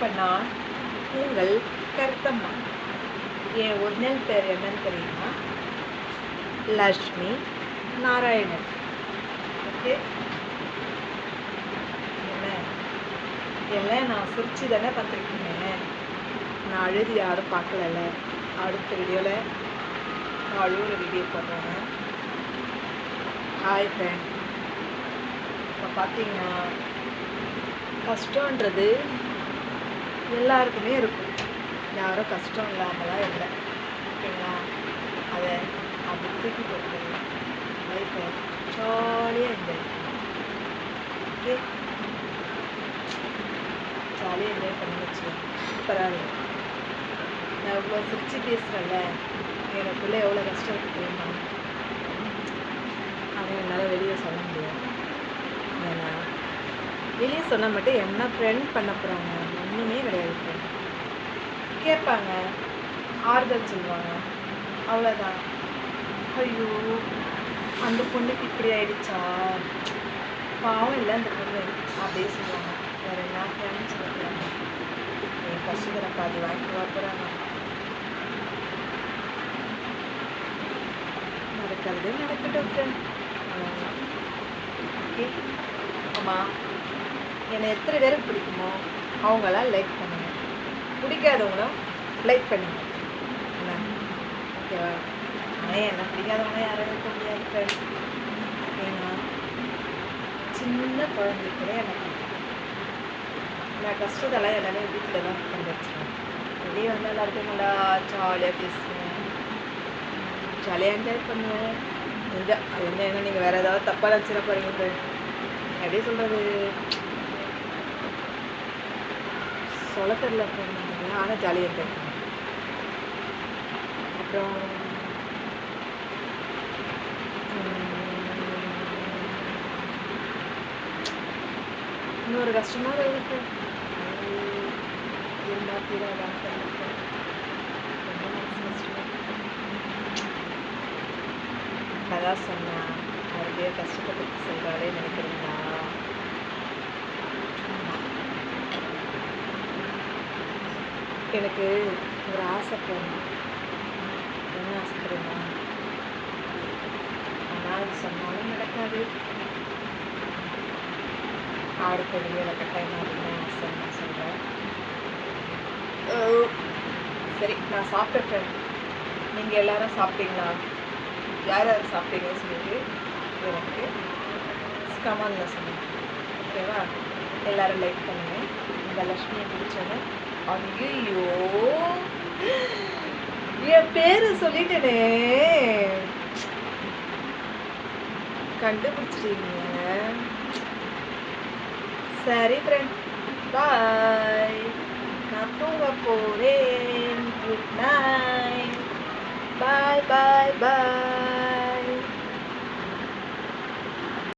இப்போ நான் உங்கள் கருத்தம்மா. என் ஒரிஜினல் பேர் என்னன்னு தெரியுமா? லக்ஷ்மி நாராயணன். ஓகே, என்ன எல்லாம் நான் சிரிச்சு தானே பார்த்துருக்கீங்க. நான் அழுது யாரும் பார்க்கல. அடுத்த வீடியோவில் நான் அழுகிற வீடியோ போடுறேங்க. Hi friend. இப்போ பார்த்தீங்கன்னா கஷ்டன்றது எல்லாருக்குமே இருக்கும். யாரும் கஷ்டம் இல்லாமலாம் இல்லை, ஓகேங்களா? அதை அப்படி தூக்கி போட்டுக்கலாம். லைஃப்பை ஜாலியாக என்ஜாய் பண்ணலாம். ஓகே, ஜாலியாக என்ஜாய் பண்ணி வச்சுக்கோங்க. சூப்பராக இருக்கும். நான் இவ்வளோ சிரிச்சு பேசுகிறேன்ல, எனக்குள்ளே எவ்வளோ கஷ்டம் இருக்கு தெரியுமா? ஆனால் என்னால் வெளியே சொல்ல முடியாது. ஏன்னா வெளியே சொன்னால் மட்டும் என்ன ஃப்ரெண்ட் பண்ண போகிறாங்க? ஒன்றுமே கிடையாது. ஃப்ரெண்ட் கேட்பாங்க, ஆறுதல் சொல்லுவாங்க, அவ்வளோதான். ஐயோ அந்த பொண்ணுக்கு இப்படி ஆயிடுச்சா, பாவம் இல்லை அந்த பொண்ணு அப்படியே சொல்லுவாங்க. வேறு என்ன ஃப்ரெண்ட் சொல்ல போகிறாங்க? என் கஷ்டத்தை பாதி வாங்கிட்டு வர போகிறாங்க. நடக்கிறது நடக்கட்டும் ஃப்ரெண்ட். ஓகே, ஆமாம், என்னை எத்தனை பேருக்கு பிடிக்குமோ அவங்களாம் லைக் பண்ணுங்க, பிடிக்காதவங்களும் லைக் பண்ணுங்க. என்ன ஓகேவா? ஆனால் என்ன பிடிக்காதவங்க யாரும் இருக்க முடியாது ஃப்ரெண்ட். ஏன்னா சின்ன குழந்தை கூட எனக்கு நான் கஷ்டத்தெல்லாம் எல்லாமே வீட்டில் தான் கொண்டு வச்சுருவேன். வெளியே வந்து எல்லாருக்கும் நல்லா ஜாலியாக பேசுவேன், ஜாலியாக என்ஜாய் பண்ணுவேன். அது என்ன நீங்கள் வேறு ஏதாவது தப்பாக நினச்சிட போகிறீங்க? எப்படி சொல்கிறது, சொல்ல தெரியல போனாங்க. ஆனால் ஜாலியாக என்ஜாய் பண்ணுவேன். அப்புறம் இன்னொரு கஷ்டமாக இருக்குது. அதான் சொன்னேன், நிறைய கஷ்டப்பட்டு சொல்கிறாளே நினைக்கிறீங்களா? எனக்கு ஒரு ஆசை போகணும். என்ன ஆசைப்படுறீங்களா? ஆனால் அது சொன்னாலும் நடக்காது. அடுத்த வீடியோவில் கட்டாயமாக அப்படின்னு ஆசை நான் சொல்கிறேன். சரி, நான் சாப்பிட்டேன். நீங்கள் எல்லோரும் சாப்பிட்டீங்களா? யார் யார் சாப்பிட்டீங்கன்னு சொல்லிட்டு எனக்கு கமெண்ட்ல சொல்லுங்கள், ஓகேவா? எல்லோரும் லைக் பண்ணுங்கள். இந்த லக்ஷ்மியை பிடிச்சோன்னு. ஐயோ என் பேரை சொல்லிட்டேனே, கண்டுபிடிச்சிட்டீங்க. சரி ஃப்ரெண்ட், பாய். நான் தூங்க போகிறேன். Good night. பாய் பாய் பாய்.